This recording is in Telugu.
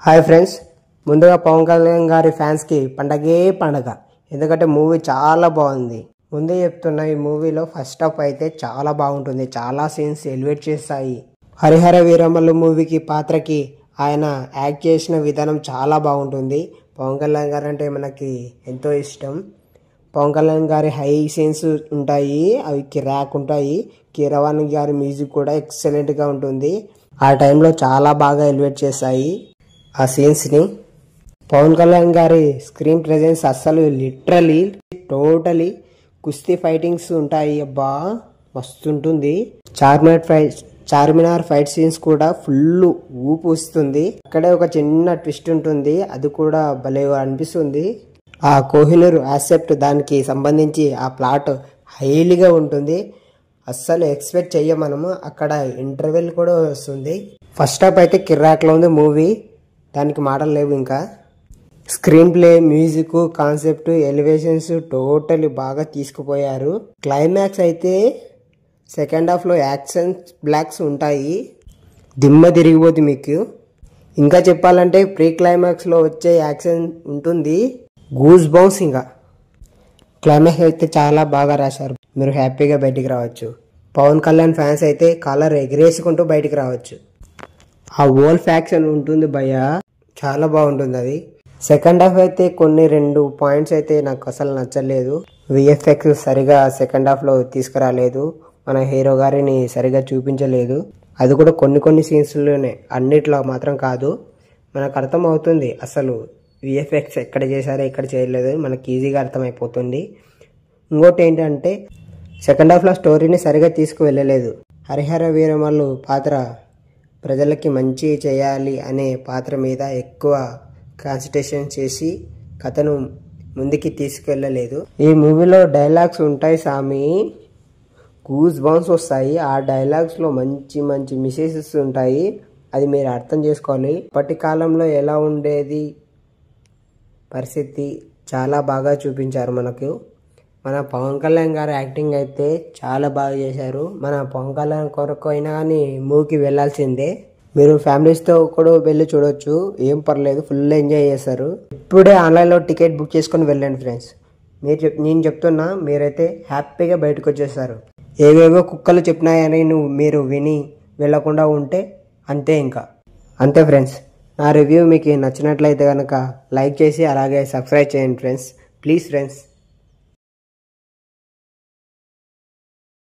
హాయ్ ఫ్రెండ్స్, ముందుగా పవన్ కళ్యాణ్ గారి ఫ్యాన్స్కి పండగే పండగ. ఎందుకంటే మూవీ చాలా బాగుంది. ముందే చెప్తున్నా, ఈ మూవీలో ఫస్ట్ హాఫ్ అయితే చాలా బాగుంటుంది. చాలా సీన్స్ ఎలివేట్ చేస్తాయి. హరిహర వీరమల్లు మూవీకి పాత్రకి ఆయన యాక్ట్ చేసిన విధానం చాలా బాగుంటుంది. పవన్ కళ్యాణ్ గారు అంటే మనకి ఎంతో ఇష్టం. పవన్ కళ్యాణ్ గారి హై సీన్స్ ఉంటాయి, అవి కిరాక్ ఉంటాయి. కీరవాణి గారి మ్యూజిక్ కూడా ఎక్సలెంట్గా ఉంటుంది. ఆ టైంలో చాలా బాగా ఎలివేట్ చేస్తాయి ఆ సీన్స్ని. పవన్ కళ్యాణ్ గారి స్క్రీన్ ప్రెజెన్స్ అస్సలు లిటరలీ టోటలీ కుస్తీ ఫైటింగ్స్ ఉంటాయి. అబ్బా మస్తు ఉంటుంది. చార్మినార్ ఫైట్ సీన్స్ కూడా ఫుల్ ఊపు వస్తుంది. అక్కడే ఒక చిన్న ట్విస్ట్ ఉంటుంది, అది కూడా భలే అనిపిస్తుంది. ఆ కోహినూర్ యాసెప్ట్ దానికి సంబంధించి ఆ ప్లాట్ హైలీగా ఉంటుంది. అస్సలు ఎక్స్పెక్ట్ చెయ్యం మనము. అక్కడ ఇంటర్వెల్ కూడా వస్తుంది. ఫస్ట్ హాఫ్ అయితే కిర్రాక్లో ఉంది మూవీ, దానికి మాటలు లేవు. ఇంకా screen play, music, concept, elevations totally బాగా తీసుకుపోయారు. క్లైమాక్స్ అయితే సెకండ్ హాఫ్లో యాక్షన్ బ్లాక్స్ ఉంటాయి, దిమ్మ తిరిగిపోతుంది మీకు. ఇంకా చెప్పాలంటే ప్రీ క్లైమాక్స్లో వచ్చే యాక్షన్ ఉంటుంది, గూస్ బౌన్స్. ఇంకా క్లైమాక్స్ అయితే చాలా బాగా రాశారు. మీరు హ్యాపీగా బయటికి రావచ్చు. పవన్ కళ్యాణ్ ఫ్యాన్స్ అయితే కాలర్ ఎగిరేసుకుంటూ బయటికి రావచ్చు. ఆ ఓల్ ఫ్యాక్షన్ ఉంటుంది భయ్యా, చాలా బాగుంటుంది అది. సెకండ్ హాఫ్ అయితే కొన్ని 2 పాయింట్స్ అయితే నాకు అసలు నచ్చలేదు. విఎఫ్ఎక్స్ సరిగా సెకండ్ హాఫ్లో తీసుకురాలేదు. మన హీరో గారిని సరిగా చూపించలేదు. అది కూడా కొన్ని సీన్స్లోనే, అన్నిట్లో మాత్రం కాదు. మనకు అర్థం అవుతుంది అసలు విఎఫ్ఎక్స్ ఎక్కడ చేశారో ఎక్కడ చేయలేదు, మనకి ఈజీగా అర్థమైపోతుంది. ఇంకోటి ఏంటంటే సెకండ్ హాఫ్లో స్టోరీని సరిగా తీసుకువెళ్ళలేదు. హరిహర వీరమల్లు పాత్ర ప్రజలకి మంచి చేయాలి అనే పాత్ర మీద ఎక్కువ కాన్సన్ట్రేషన్ చేసి కథను ముందుకి తీసుకెళ్ళలేదు. ఈ మూవీలో డైలాగ్స్ ఉంటాయి సామి, గూస్ బౌన్స్ వస్తాయి. ఆ డైలాగ్స్లో మంచి మెసేజెస్ ఉంటాయి, అది మీరు అర్థం చేసుకోవాలి. ఇప్పటి కాలంలో ఎలా ఉండేది పరిస్థితి చాలా బాగా చూపించారు మనకు. మన పవన్ కళ్యాణ్ గారి యాక్టింగ్ అయితే చాలా బాగా చేశారు. మన పవన్ కళ్యాణ్ కొరకు అయినా కానీ మూవీకి వెళ్ళాల్సిందే. మీరు ఫ్యామిలీస్తో కూడా వెళ్ళి చూడొచ్చు, ఏం పర్లేదు, ఫుల్ ఎంజాయ్ చేస్తారు. ఇప్పుడే ఆన్లైన్లో టికెట్ బుక్ చేసుకొని వెళ్ళండి ఫ్రెండ్స్. నేను చెప్తున్నా, మీరైతే హ్యాపీగా బయటకు వచ్చేస్తారు. ఏవేవో కుక్కలు చెప్పినాయని మీరు విని వెళ్ళకుండా ఉంటే అంతే. ఇంకా అంతే ఫ్రెండ్స్. నా రివ్యూ మీకు నచ్చినట్లయితే కనుక లైక్ చేసి అలాగే సబ్స్క్రైబ్ చేయండి ఫ్రెండ్స్. Please friends.